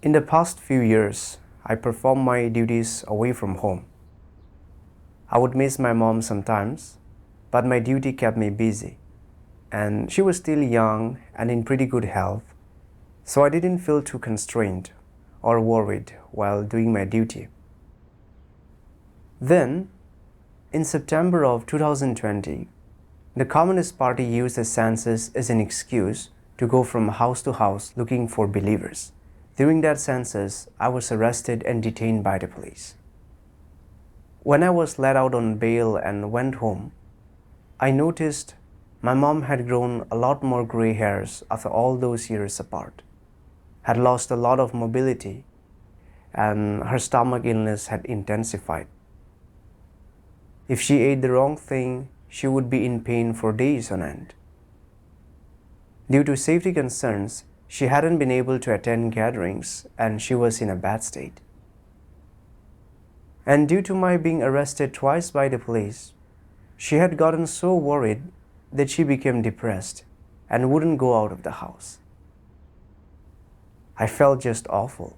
In the past few years, I performed my duties away from home. I would miss my mom sometimes, but my duty kept me busy. And she was still young and in pretty good health, so I didn't feel too constrained or worried while doing my duty. Then, in September of 2020, the Communist Party used the census as an excuse to go from house to house looking for believers. During that census, I was arrested and detained by the police. When I was let out on bail and went home, I noticed my mom had grown a lot more gray hairs after all those years apart, had lost a lot of mobility, and her stomach illness had intensified. If she ate the wrong thing, she would be in pain for days on end. Due to safety concerns, she hadn't been able to attend gatherings and she was in a bad state. And due to my being arrested twice by the police, she had gotten so worried that she became depressed and wouldn't go out of the house. I felt just awful.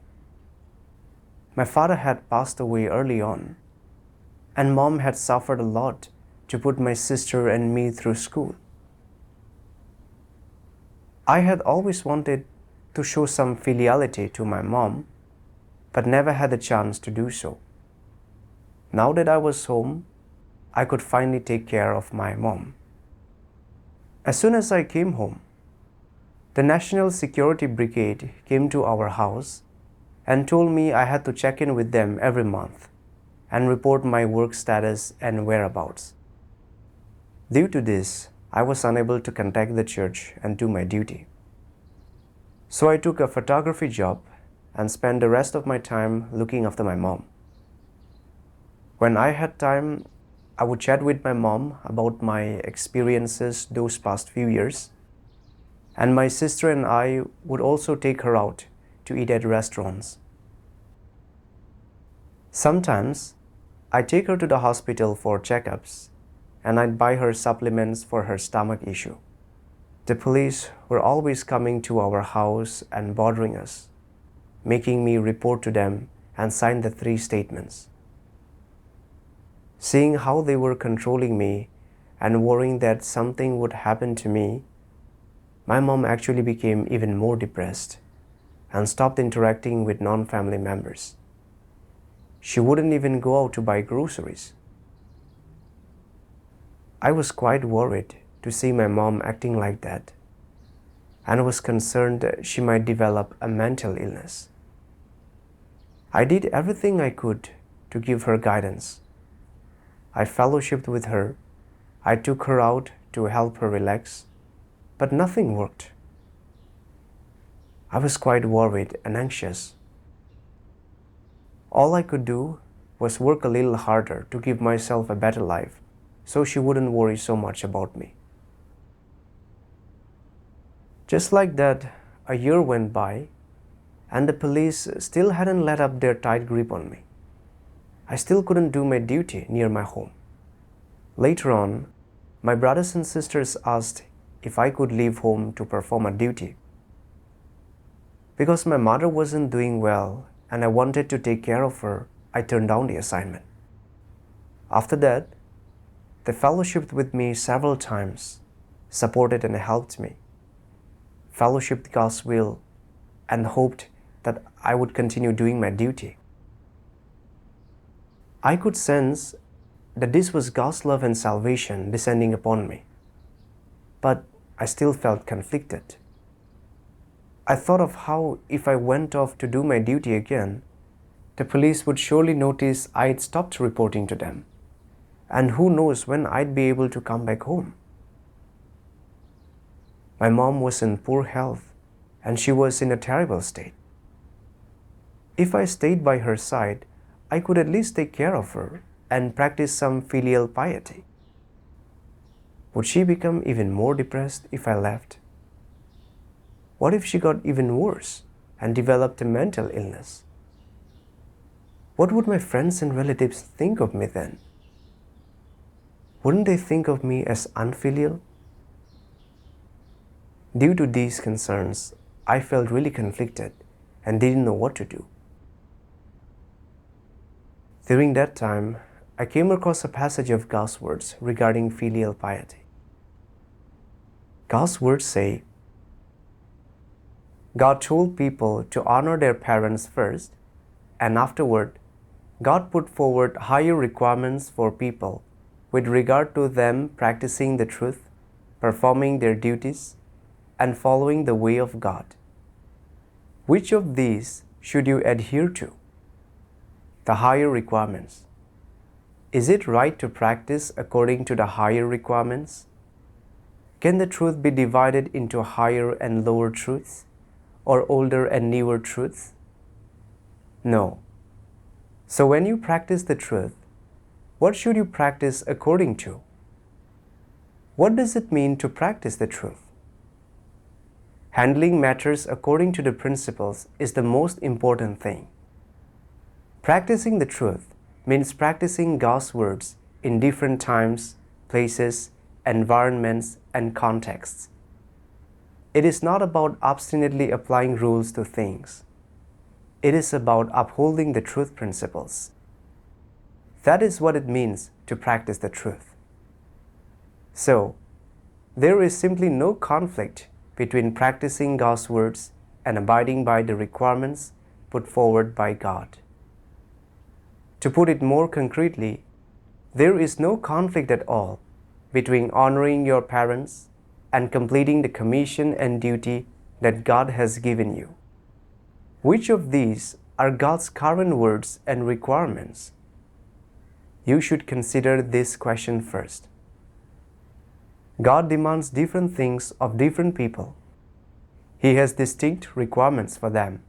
My father had passed away early on, and mom had suffered a lot to put my sister and me through school. I had always wanted to show some filiality to my mom, but never had the chance to do so. Now that I was home, I could finally take care of my mom. As soon as I came home, the National Security Brigade came to our house and told me I had to check in with them every month and report my work status and whereabouts. Due to this, I was unable to contact the church and do my duty. So I took a photography job and spent the rest of my time looking after my mom. When I had time, I would chat with my mom about my experiences those past few years, and my sister and I would also take her out to eat at restaurants. Sometimes, I'd take her to the hospital for checkups, and I'd buy her supplements for her stomach issue. The police were always coming to our house and bothering us, making me report to them and sign the 3 statements. Seeing how they were controlling me and worrying that something would happen to me, my mom actually became even more depressed and stopped interacting with non-family members. She wouldn't even go out to buy groceries. I was quite worried to see my mom acting like that and was concerned that she might develop a mental illness. I did everything I could to give her guidance. I fellowshipped with her, I took her out to help her relax, but nothing worked. I was quite worried and anxious. All I could do was work a little harder to give myself a better life, so she wouldn't worry so much about me. Just like that, a year went by, and the police still hadn't let up their tight grip on me. I still couldn't do my duty near my home. Later on, my brothers and sisters asked if I could leave home to perform a duty. Because my mother wasn't doing well and I wanted to take care of her, I turned down the assignment. After that, they fellowshipped with me several times, supported and helped me, fellowshipped God's will, and hoped that I would continue doing my duty. I could sense that this was God's love and salvation descending upon me, but I still felt conflicted. I thought of how if I went off to do my duty again, the police would surely notice I'd stopped reporting to them, and who knows when I'd be able to come back home. My mom was in poor health, and she was in a terrible state. If I stayed by her side, I could at least take care of her and practice some filial piety. Would she become even more depressed if I left? What if she got even worse and developed a mental illness? What would my friends and relatives think of me then? Wouldn't they think of me as unfilial? Due to these concerns, I felt really conflicted and didn't know what to do. During that time, I came across a passage of God's words regarding filial piety. God's words say, God told people to honor their parents first, and afterward, God put forward higher requirements for people with regard to them practicing the truth, performing their duties, and following the way of God. Which of these should you adhere to? The higher requirements. Is it right to practice according to the higher requirements? Can the truth be divided into higher and lower truths, or older and newer truths? No. So when you practice the truth, what should you practice according to? What does it mean to practice the truth? Handling matters according to the principles is the most important thing. Practicing the truth means practicing God's words in different times, places, environments, and contexts. It is not about obstinately applying rules to things. It is about upholding the truth principles. That is what it means to practice the truth. So, there is simply no conflict between practicing God's words and abiding by the requirements put forward by God. To put it more concretely, there is no conflict at all between honoring your parents and completing the commission and duty that God has given you. Which of these are God's current words and requirements? You should consider this question first. God demands different things of different people. He has distinct requirements for them.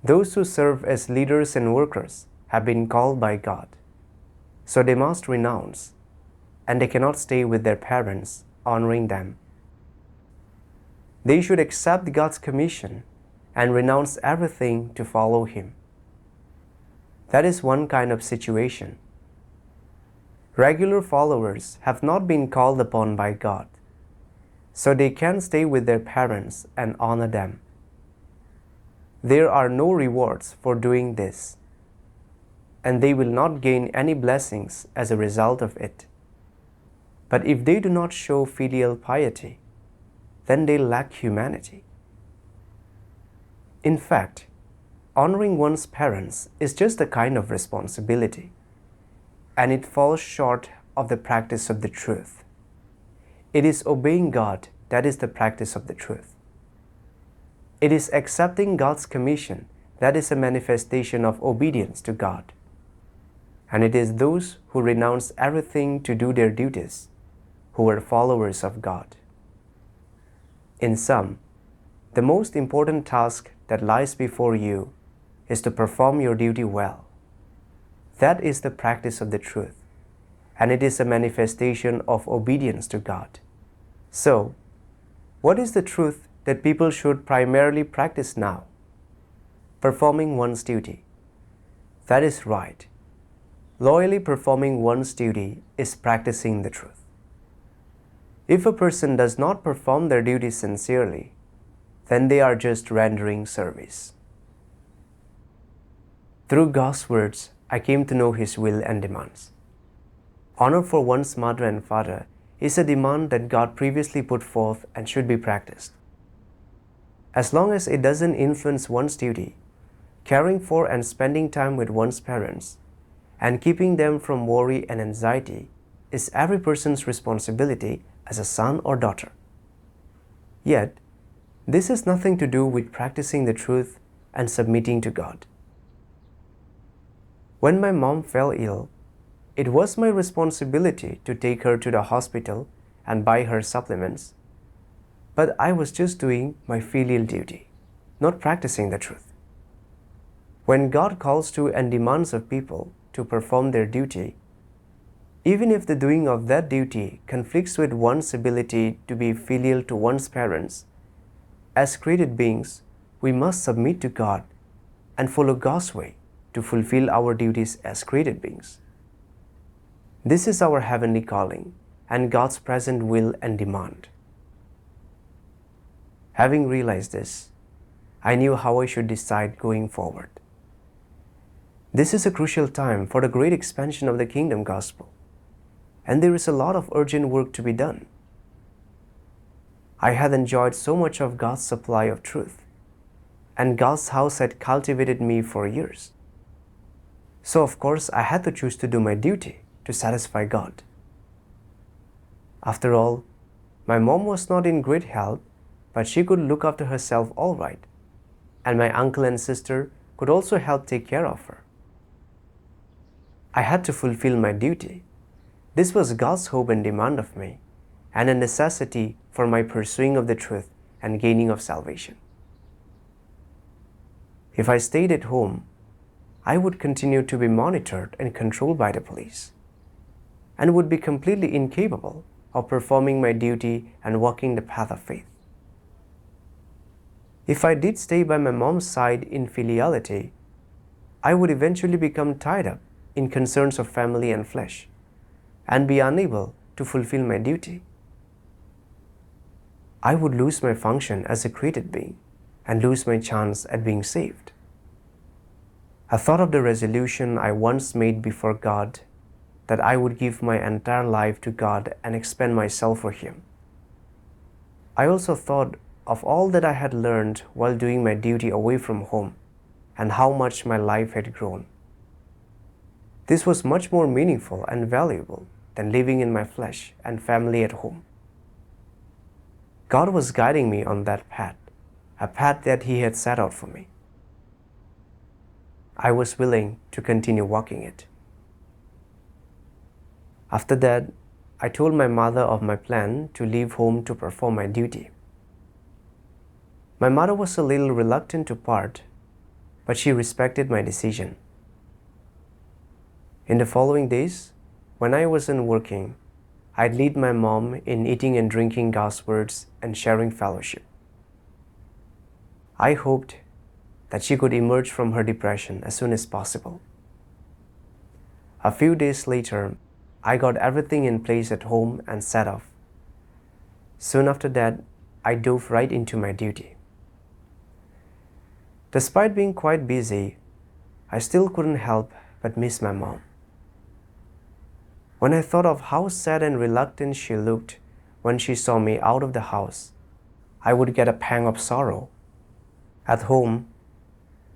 Those who serve as leaders and workers have been called by God, so they must renounce, and they cannot stay with their parents, honoring them. They should accept God's commission and renounce everything to follow Him. That is one kind of situation. Regular followers have not been called upon by God, so they can stay with their parents and honor them. There are no rewards for doing this, and they will not gain any blessings as a result of it. But if they do not show filial piety, then they lack humanity. In fact, honoring one's parents is just a kind of responsibility, and it falls short of the practice of the truth. It is obeying God that is the practice of the truth. It is accepting God's commission that is a manifestation of obedience to God. And it is those who renounce everything to do their duties who are followers of God. In sum, the most important task that lies before you is to perform your duty well. That is the practice of the truth, and it is a manifestation of obedience to God. So, what is the truth that people should primarily practice now? Performing one's duty. That is right. Loyally performing one's duty is practicing the truth. If a person does not perform their duty sincerely, then they are just rendering service. Through God's words, I came to know His will and demands. Honor for one's mother and father is a demand that God previously put forth and should be practiced. As long as it doesn't influence one's duty, caring for and spending time with one's parents, and keeping them from worry and anxiety is every person's responsibility as a son or daughter. Yet, this has nothing to do with practicing the truth and submitting to God. When my mom fell ill, it was my responsibility to take her to the hospital and buy her supplements, but I was just doing my filial duty, not practicing the truth. When God calls to and demands of people to perform their duty, even if the doing of that duty conflicts with one's ability to be filial to one's parents, as created beings, we must submit to God and follow God's way to fulfill our duties as created beings. This is our heavenly calling and God's present will and demand. Having realized this, I knew how I should decide going forward. This is a crucial time for the great expansion of the kingdom gospel, and there is a lot of urgent work to be done. I had enjoyed so much of God's supply of truth, and God's house had cultivated me for years. So of course I had to choose to do my duty to satisfy God. After all, my mom was not in great health, but she could look after herself all right, and my uncle and sister could also help take care of her. I had to fulfill my duty. This was God's hope and demand of me, and a necessity for my pursuing of the truth and gaining of salvation. If I stayed at home, I would continue to be monitored and controlled by the police, and would be completely incapable of performing my duty and walking the path of faith. If I did stay by my mom's side in filiality, I would eventually become tied up in concerns of family and flesh, and be unable to fulfill my duty. I would lose my function as a created being and lose my chance at being saved. I thought of the resolution I once made before God that I would give my entire life to God and expend myself for Him. I also thought of all that I had learned while doing my duty away from home and how much my life had grown. This was much more meaningful and valuable than living in my flesh and family at home. God was guiding me on that path, a path that He had set out for me. I was willing to continue walking it. After that, I told my mother of my plan to leave home to perform my duty. My mother was a little reluctant to part, but she respected my decision. In the following days, when I wasn't working, I'd lead my mom in eating and drinking God's words and sharing fellowship. I hoped that she could emerge from her depression as soon as possible. A few days later, I got everything in place at home and set off. Soon after that, I dove right into my duty. Despite being quite busy, I still couldn't help but miss my mom. When I thought of how sad and reluctant she looked when she saw me out of the house, I would get a pang of sorrow. At home,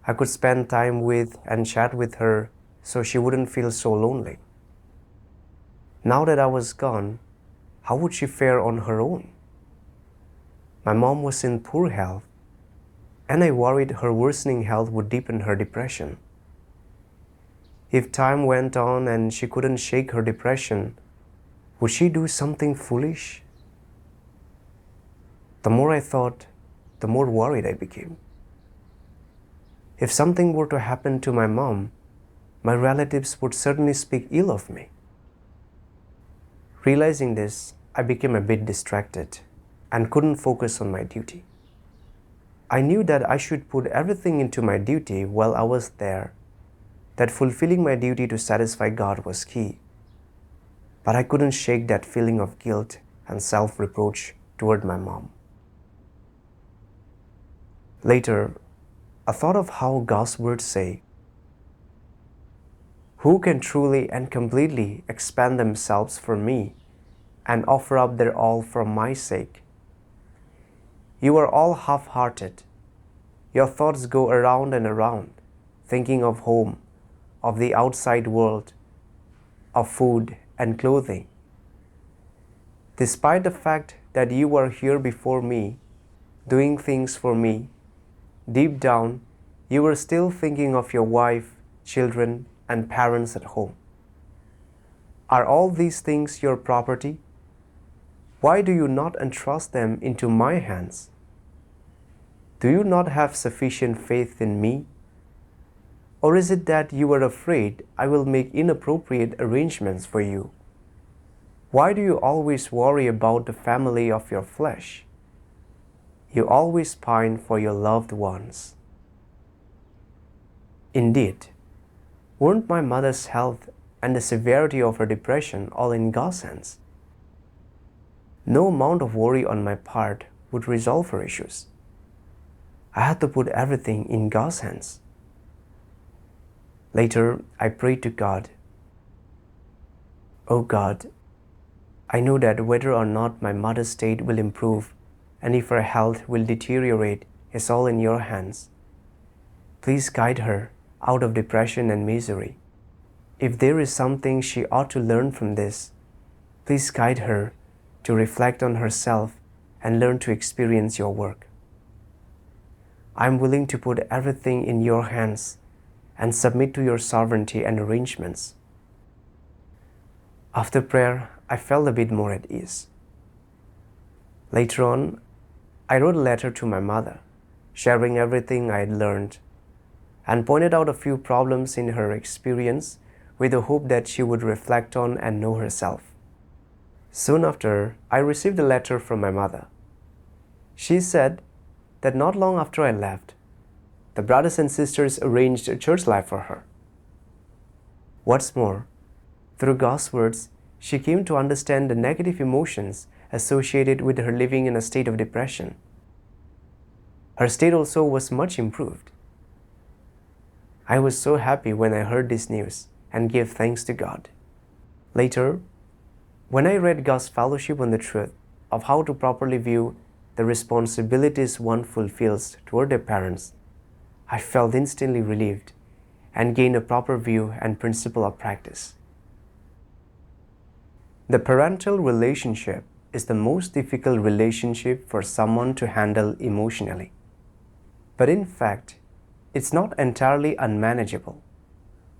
I could spend time with and chat with her so she wouldn't feel so lonely. Now that I was gone, how would she fare on her own? My mom was in poor health, and I worried her worsening health would deepen her depression. If time went on and she couldn't shake her depression, would she do something foolish? The more I thought, the more worried I became. If something were to happen to my mom, my relatives would certainly speak ill of me. Realizing this, I became a bit distracted and couldn't focus on my duty. I knew that I should put everything into my duty while I was there, that fulfilling my duty to satisfy God was key. But I couldn't shake that feeling of guilt and self-reproach toward my mom. Later, I thought of how God's words say, "Who can truly and completely expend themselves for me and offer up their all for my sake? You are all half-hearted. Your thoughts go around and around, thinking of home, of the outside world, of food and clothing. Despite the fact that you are here before me, doing things for me, deep down, you are still thinking of your wife, children, and parents at home. Are all these things your property? Why do you not entrust them into my hands? Do you not have sufficient faith in me? Or is it that you are afraid I will make inappropriate arrangements for you? Why do you always worry about the family of your flesh? You always pine for your loved ones." Indeed, weren't my mother's health and the severity of her depression all in God's hands? No amount of worry on my part would resolve her issues. I had to put everything in God's hands. Later, I prayed to God, "Oh God, I know that whether or not my mother's state will improve and if her health will deteriorate is all in your hands. Please guide her out of depression and misery. If there is something she ought to learn from this, please guide her to reflect on herself and learn to experience your work. I am willing to put everything in your hands and submit to your sovereignty and arrangements." After prayer, I felt a bit more at ease. Later on, I wrote a letter to my mother, sharing everything I had learned, and pointed out a few problems in her experience with the hope that she would reflect on and know herself. Soon after, I received a letter from my mother. She said that not long after I left, the brothers and sisters arranged a church life for her. What's more, through God's words, she came to understand the negative emotions associated with her living in a state of depression. Her state also was much improved. I was so happy when I heard this news and gave thanks to God. Later, when I read God's fellowship on the truth of how to properly view the responsibilities one fulfills toward their parents, I felt instantly relieved and gained a proper view and principle of practice. The parental relationship is the most difficult relationship for someone to handle emotionally. But in fact, it's not entirely unmanageable.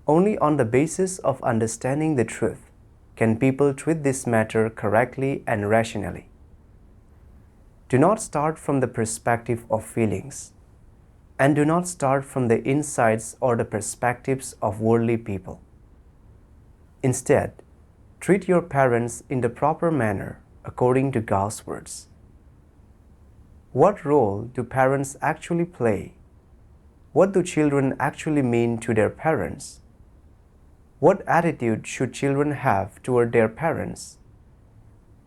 Only on the basis of understanding the truth can people treat this matter correctly and rationally. Do not start from the perspective of feelings, and do not start from the insights or the perspectives of worldly people. Instead, treat your parents in the proper manner according to God's words. What role do parents actually play? What do children actually mean to their parents? What attitude should children have toward their parents?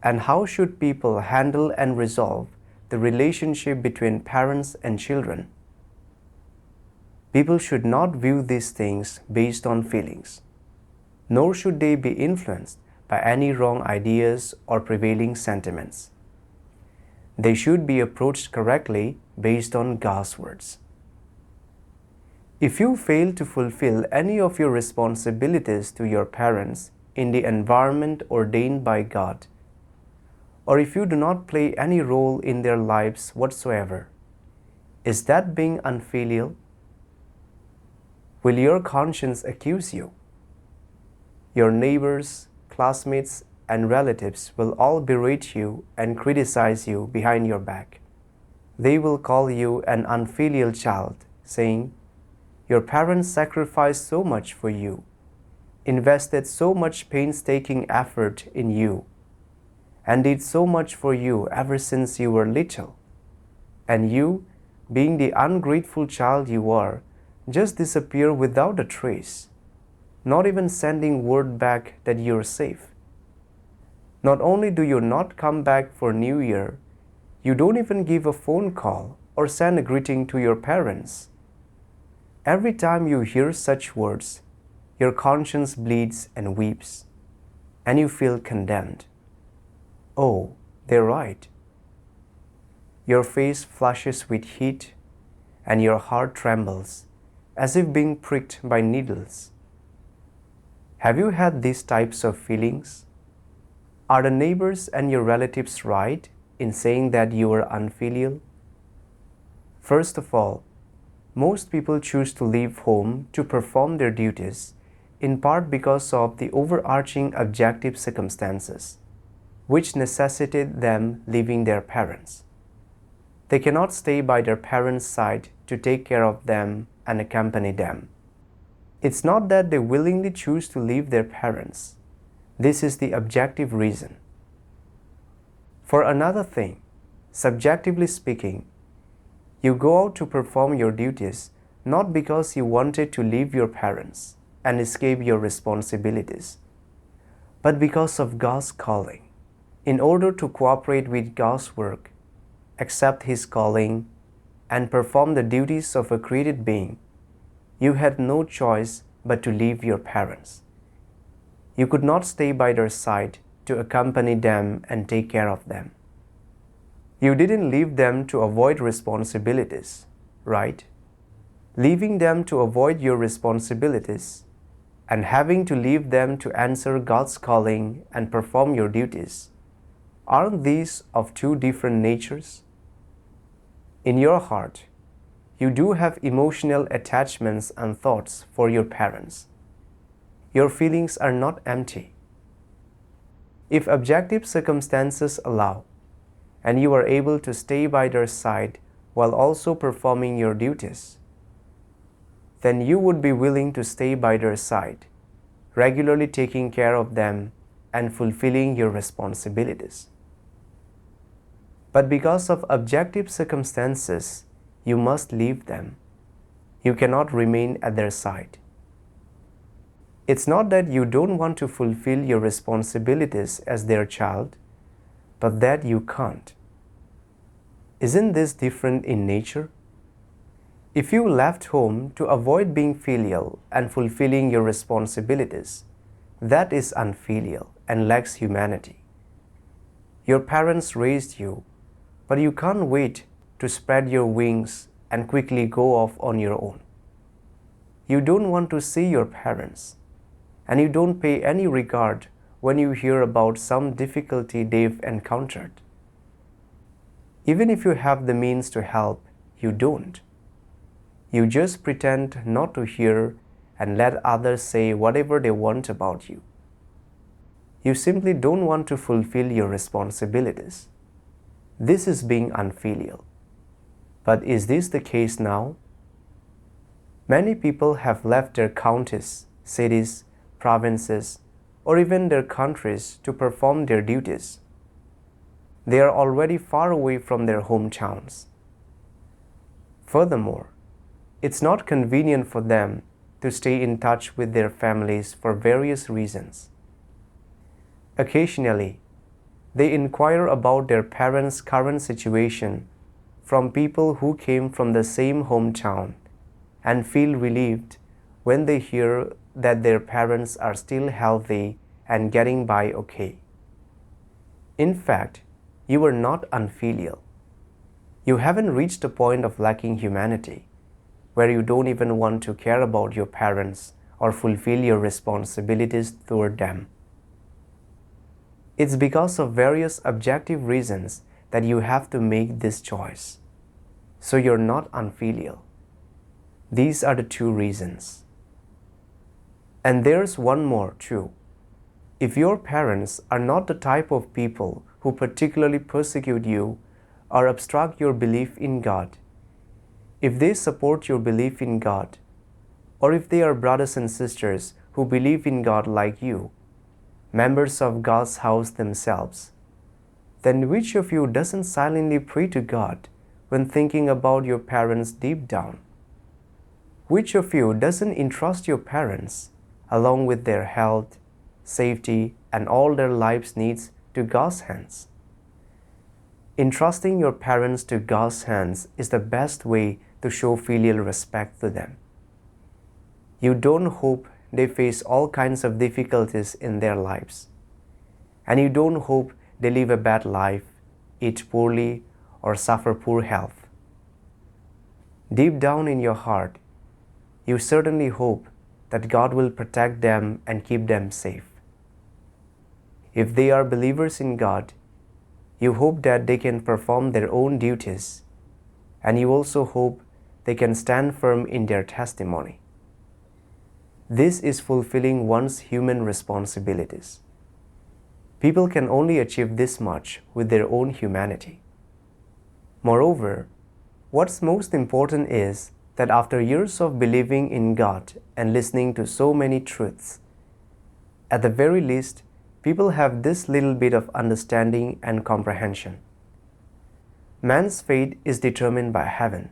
And how should people handle and resolve the relationship between parents and children? People should not view these things based on feelings, nor should they be influenced by any wrong ideas or prevailing sentiments. They should be approached correctly based on God's words. If you fail to fulfill any of your responsibilities to your parents in the environment ordained by God, or if you do not play any role in their lives whatsoever, is that being unfilial? Will your conscience accuse you? Your neighbors, classmates, and relatives will all berate you and criticize you behind your back. They will call you an unfilial child, saying, "Your parents sacrificed so much for you, invested so much painstaking effort in you, and did so much for you ever since you were little. And you, being the ungrateful child you are, just disappear without a trace, not even sending word back that you're safe. Not only do you not come back for New Year, you don't even give a phone call or send a greeting to your parents." Every time you hear such words, your conscience bleeds and weeps, and you feel condemned. Oh, they're right. Your face flushes with heat, and your heart trembles, as if being pricked by needles. Have you had these types of feelings? Are the neighbors and your relatives right in saying that you are unfilial? First of all, most people choose to leave home to perform their duties, in part because of the overarching objective circumstances, which necessitate them leaving their parents. They cannot stay by their parents' side to take care of them and accompany them. It's not that they willingly choose to leave their parents. This is the objective reason. For another thing, subjectively speaking, you go out to perform your duties not because you wanted to leave your parents and escape your responsibilities, but because of God's calling, in order to cooperate with God's work, accept His calling, and perform the duties of a created being, you had no choice but to leave your parents. You could not stay by their side to accompany them and take care of them. You didn't leave them to avoid responsibilities, right? Leaving them to avoid your responsibilities and having to leave them to answer God's calling and perform your duties, aren't these of two different natures? In your heart, you do have emotional attachments and thoughts for your parents. Your feelings are not empty. If objective circumstances allow, and you are able to stay by their side while also performing your duties, then you would be willing to stay by their side, regularly taking care of them and fulfilling your responsibilities. But because of objective circumstances, you must leave them. You cannot remain at their side. It's not that you don't want to fulfill your responsibilities as their child, but that you can't. Isn't this different in nature? If you left home to avoid being filial and fulfilling your responsibilities, that is unfilial and lacks humanity. Your parents raised you, but you can't wait to spread your wings and quickly go off on your own. You don't want to see your parents, and you don't pay any regard when you hear about some difficulty they've encountered. Even if you have the means to help, you don't. You just pretend not to hear and let others say whatever they want about you. You simply don't want to fulfill your responsibilities. This is being unfilial. But is this the case now? Many people have left their counties, cities, provinces, or even their countries to perform their duties. They are already far away from their hometowns. Furthermore, it's not convenient for them to stay in touch with their families for various reasons. Occasionally, they inquire about their parents' current situation from people who came from the same hometown and feel relieved when they hear that their parents are still healthy and getting by okay. In fact, you are not unfilial. You haven't reached a point of lacking humanity where you don't even want to care about your parents or fulfill your responsibilities toward them. It's because of various objective reasons that you have to make this choice. So you're not unfilial. These are the two reasons. And there's one more too. If your parents are not the type of people who particularly persecute you or obstruct your belief in God, if they support your belief in God, or if they are brothers and sisters who believe in God like you, members of God's house themselves, then which of you doesn't silently pray to God when thinking about your parents deep down? Which of you doesn't entrust your parents, along with their health, safety, and all their life's needs, to God's hands? Entrusting your parents to God's hands is the best way to show filial respect to them. You don't hope they face all kinds of difficulties in their lives, and you don't hope they live a bad life, eat poorly, or suffer poor health. Deep down in your heart, you certainly hope that God will protect them and keep them safe. If they are believers in God, you hope that they can perform their own duties, and you also hope they can stand firm in their testimony. This is fulfilling one's human responsibilities. People can only achieve this much with their own humanity. Moreover, what's most important is that after years of believing in God and listening to so many truths, at the very least, people have this little bit of understanding and comprehension. Man's fate is determined by heaven.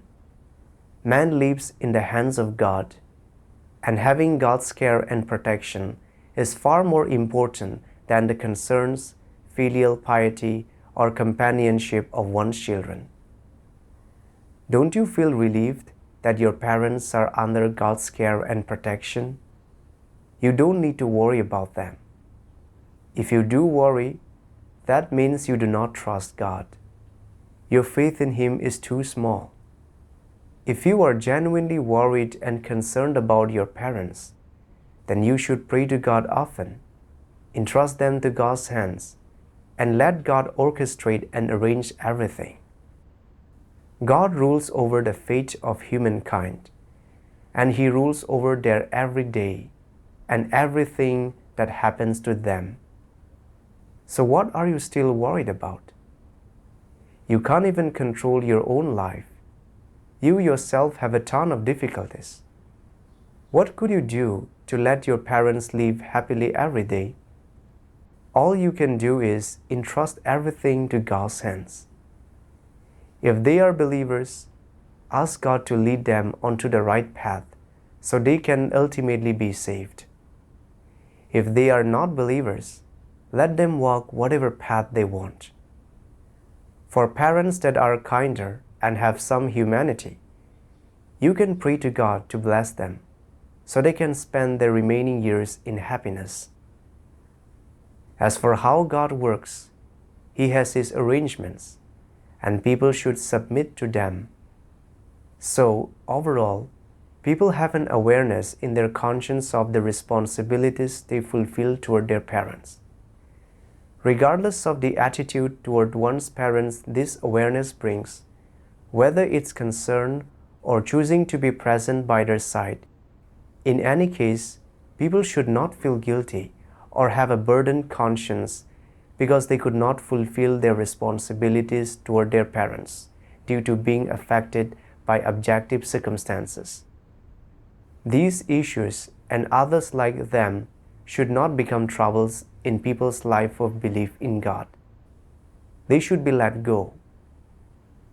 Man lives in the hands of God, and having God's care and protection is far more important than the concerns, filial piety, or companionship of one's children. Don't you feel relieved that your parents are under God's care and protection? You don't need to worry about them. If you do worry, that means you do not trust God. Your faith in Him is too small. If you are genuinely worried and concerned about your parents, then you should pray to God often, entrust them to God's hands, and let God orchestrate and arrange everything. God rules over the fate of humankind, and He rules over their every day and everything that happens to them. So what are you still worried about? You can't even control your own life. You yourself have a ton of difficulties. What could you do to let your parents live happily every day? All you can do is entrust everything to God's hands. If they are believers, ask God to lead them onto the right path so they can ultimately be saved. If they are not believers, let them walk whatever path they want. For parents that are kinder and have some humanity, you can pray to God to bless them so they can spend their remaining years in happiness. As for how God works, He has His arrangements, and people should submit to them. So, overall, people have an awareness in their conscience of the responsibilities they fulfill toward their parents. Regardless of the attitude toward one's parents this awareness brings, whether it's concern or choosing to be present by their side, in any case, people should not feel guilty or have a burdened conscience because they could not fulfill their responsibilities toward their parents due to being affected by objective circumstances. These issues and others like them should not become troubles in people's life of belief in God. They should be let go.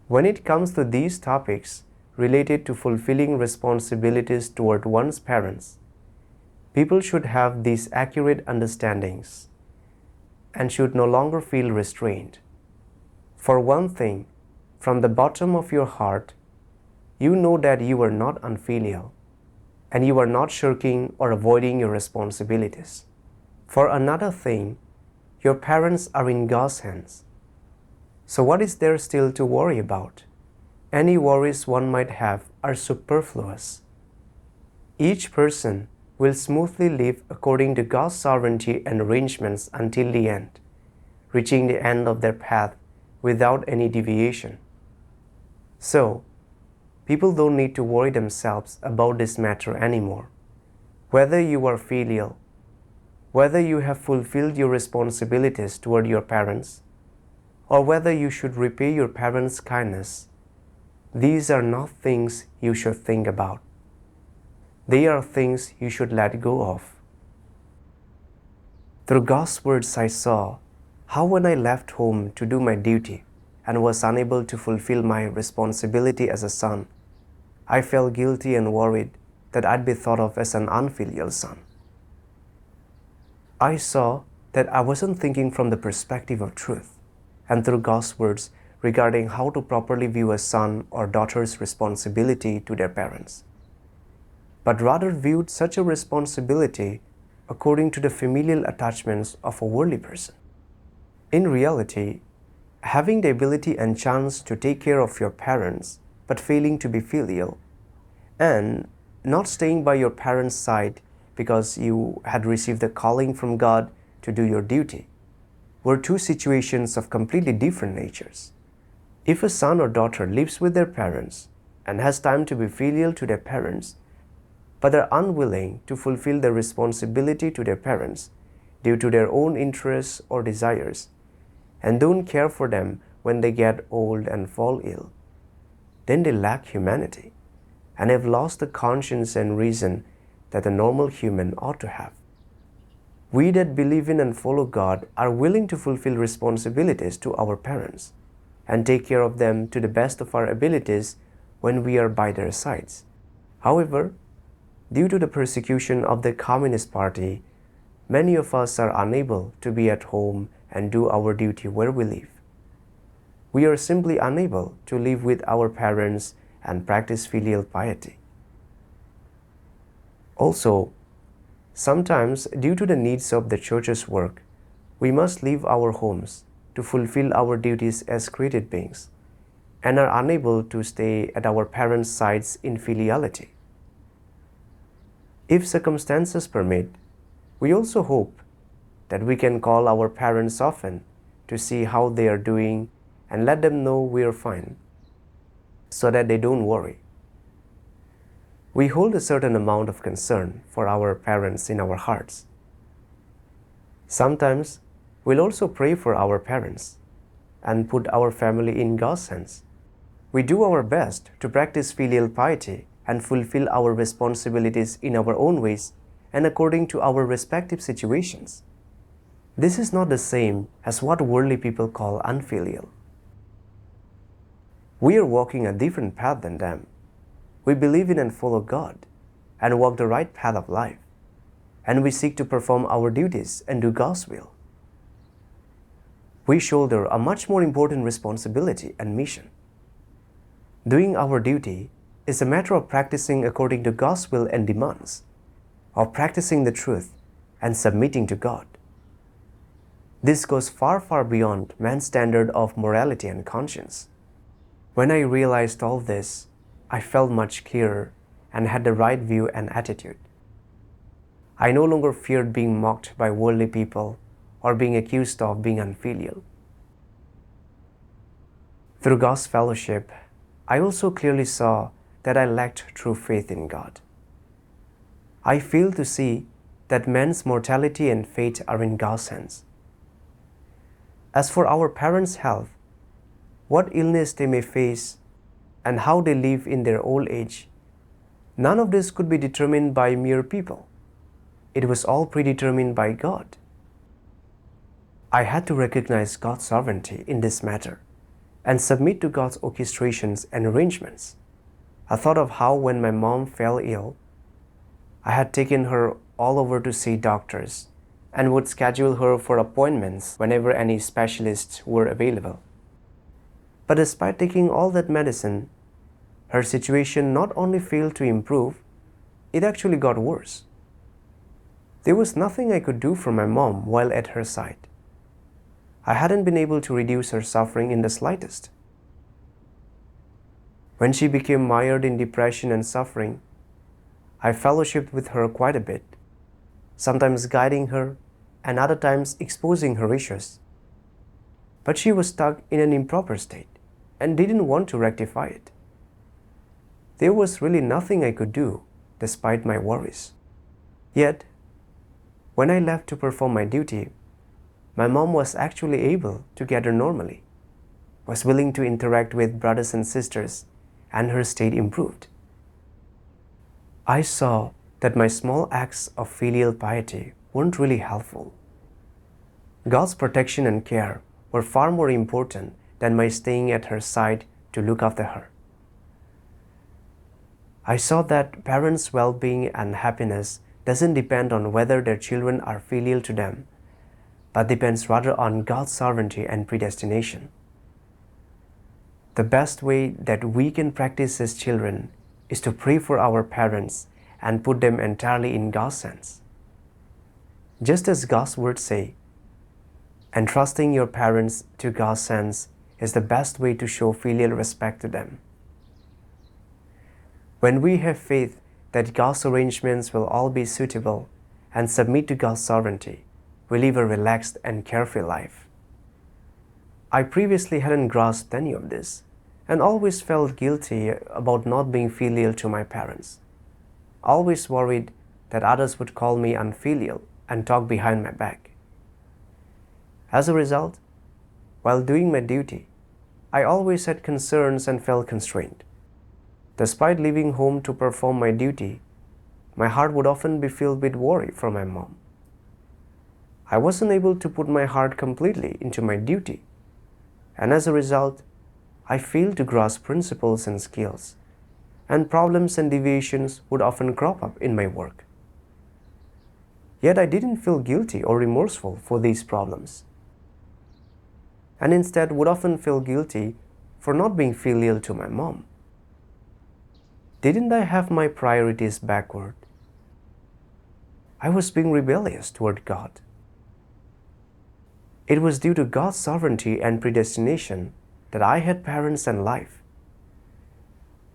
When it comes to these topics related to fulfilling responsibilities toward one's parents, people should have these accurate understandings and should no longer feel restrained. For one thing, from the bottom of your heart, you know that you are not unfilial and you are not shirking or avoiding your responsibilities. For another thing, your parents are in God's hands. So what is there still to worry about? Any worries one might have are superfluous. Each person will smoothly live according to God's sovereignty and arrangements until the end, reaching the end of their path without any deviation. So, people don't need to worry themselves about this matter anymore. Whether you are filial, whether you have fulfilled your responsibilities toward your parents, or whether you should repay your parents' kindness, these are not things you should think about. They are things you should let go of. Through God's words I saw how when I left home to do my duty and was unable to fulfill my responsibility as a son, I felt guilty and worried that I'd be thought of as an unfilial son. I saw that I wasn't thinking from the perspective of truth, and through God's words regarding how to properly view a son or daughter's responsibility to their parents, but rather viewed such a responsibility according to the familial attachments of a worldly person. In reality, having the ability and chance to take care of your parents but failing to be filial, and not staying by your parents' side because you had received a calling from God to do your duty, were two situations of completely different natures. If a son or daughter lives with their parents and has time to be filial to their parents, but are unwilling to fulfill their responsibility to their parents due to their own interests or desires, and don't care for them when they get old and fall ill, then they lack humanity and have lost the conscience and reason that a normal human ought to have. We that believe in and follow God are willing to fulfill responsibilities to our parents and take care of them to the best of our abilities when we are by their sides. However, due to the persecution of the Communist Party, many of us are unable to be at home and do our duty where we live. We are simply unable to live with our parents and practice filial piety. Also, sometimes, due to the needs of the church's work, we must leave our homes to fulfill our duties as created beings and are unable to stay at our parents' sides in filiality. If circumstances permit, we also hope that we can call our parents often to see how they are doing and let them know we are fine, so that they don't worry. We hold a certain amount of concern for our parents in our hearts. Sometimes we'll also pray for our parents and put our family in God's hands. We do our best to practice filial piety and fulfill our responsibilities in our own ways and according to our respective situations. This is not the same as what worldly people call unfilial. We are walking a different path than them. We believe in and follow God and walk the right path of life, and we seek to perform our duties and do God's will. We shoulder a much more important responsibility and mission. Doing our duty is a matter of practicing according to God's will and demands, of practicing the truth and submitting to God. This goes far, far beyond man's standard of morality and conscience. When I realized all this, I felt much clearer and had the right view and attitude. I no longer feared being mocked by worldly people or being accused of being unfilial. Through God's fellowship, I also clearly saw that I lacked true faith in God. I failed to see that man's mortality and fate are in God's hands. As for our parents' health, what illness they may face, and how they live in their old age, none of this could be determined by mere people. It was all predetermined by God. I had to recognize God's sovereignty in this matter and submit to God's orchestrations and arrangements. I thought of how when my mom fell ill, I had taken her all over to see doctors and would schedule her for appointments whenever any specialists were available. But despite taking all that medicine, her situation not only failed to improve, it actually got worse. There was nothing I could do for my mom while at her side. I hadn't been able to reduce her suffering in the slightest. When she became mired in depression and suffering, I fellowshipped with her quite a bit, sometimes guiding her and other times exposing her issues. But she was stuck in an improper state and didn't want to rectify it. There was really nothing I could do despite my worries. Yet, when I left to perform my duty, my mom was actually able to gather normally, was willing to interact with brothers and sisters, and her state improved. I saw that my small acts of filial piety weren't really helpful. God's protection and care were far more important than my staying at her side to look after her. I saw that parents' well-being and happiness doesn't depend on whether their children are filial to them, but depends rather on God's sovereignty and predestination. The best way that we can practice as children is to pray for our parents and put them entirely in God's hands. Just as God's words say, entrusting your parents to God's hands is the best way to show filial respect to them. When we have faith that God's arrangements will all be suitable and submit to God's sovereignty, we live a relaxed and carefree life. I previously hadn't grasped any of this and always felt guilty about not being filial to my parents. Always worried that others would call me unfilial and talk behind my back. As a result, while doing my duty, I always had concerns and felt constrained. Despite leaving home to perform my duty, my heart would often be filled with worry for my mom. I wasn't able to put my heart completely into my duty, and as a result, I failed to grasp principles and skills, and problems and deviations would often crop up in my work. Yet I didn't feel guilty or remorseful for these problems, and instead would often feel guilty for not being filial to my mom. Didn't I have my priorities backward? I was being rebellious toward God. It was due to God's sovereignty and predestination that I had parents and life.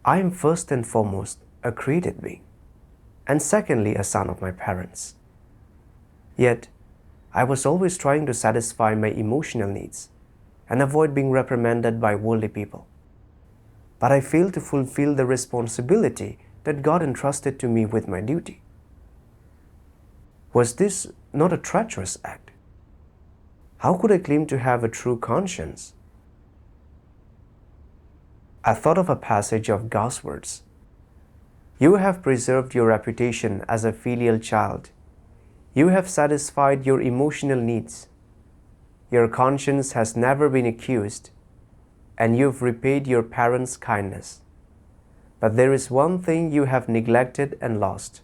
I am first and foremost a created being, and secondly a son of my parents. Yet, I was always trying to satisfy my emotional needs and avoid being reprimanded by worldly people. But I failed to fulfill the responsibility that God entrusted to me with my duty. Was this not a treacherous act? How could I claim to have a true conscience? I thought of a passage of God's words. You have preserved your reputation as a filial child. You have satisfied your emotional needs. Your conscience has never been accused, and you've repaid your parents' kindness. But there is one thing you have neglected and lost.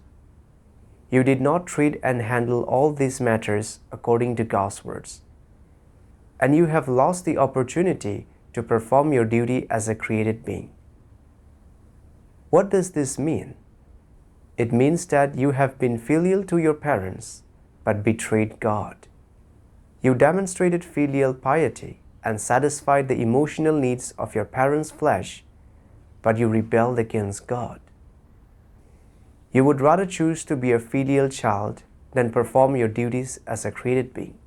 You did not treat and handle all these matters according to God's words. And you have lost the opportunity to perform your duty as a created being. What does this mean? It means that you have been filial to your parents, but betrayed God. You demonstrated filial piety and satisfied the emotional needs of your parents' flesh, but you rebelled against God. You would rather choose to be a filial child than perform your duties as a created being.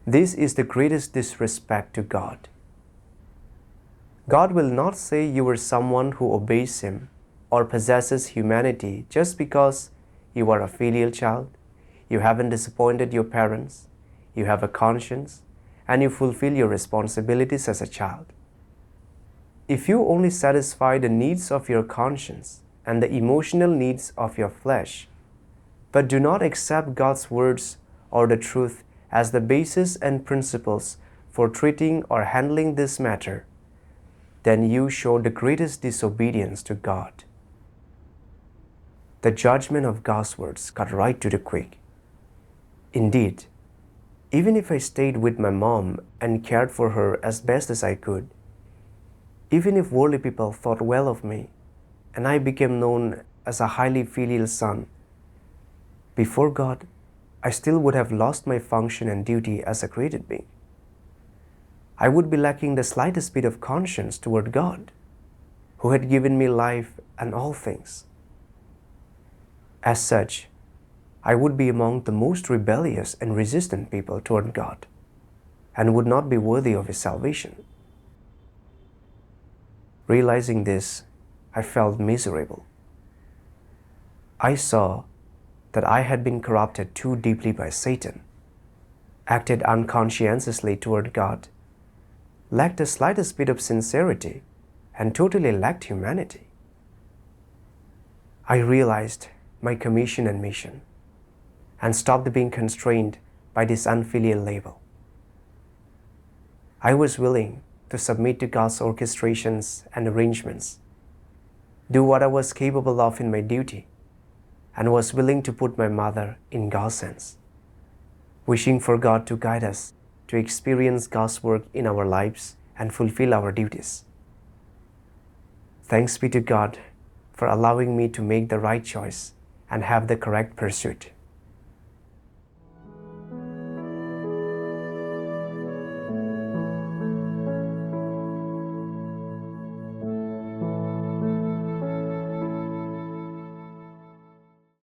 This is the greatest disrespect to God. God will not say you are someone who obeys Him or possesses humanity just because you are a filial child, you haven't disappointed your parents, you have a conscience, and you fulfill your responsibilities as a child. If you only satisfy the needs of your conscience and the emotional needs of your flesh, but do not accept God's words or the truth as the basis and principles for treating or handling this matter, then you show the greatest disobedience to God. The judgment of God's words cut right to the quick. Indeed, even if I stayed with my mom and cared for her as best as I could, even if worldly people thought well of me, and I became known as a highly filial son, before God, I still would have lost my function and duty as a created being. I would be lacking the slightest bit of conscience toward God, who had given me life and all things. As such, I would be among the most rebellious and resistant people toward God, and would not be worthy of His salvation. Realizing this, I felt miserable. I saw that I had been corrupted too deeply by Satan, acted unconscientiously toward God, lacked the slightest bit of sincerity, and totally lacked humanity. I realized my commission and mission, and stopped being constrained by this unfilial label. I was willing to submit to God's orchestrations and arrangements, do what I was capable of in my duty, and was willing to put my mother in God's hands, wishing for God to guide us to experience God's work in our lives and fulfill our duties. Thanks be to God for allowing me to make the right choice and have the correct pursuit.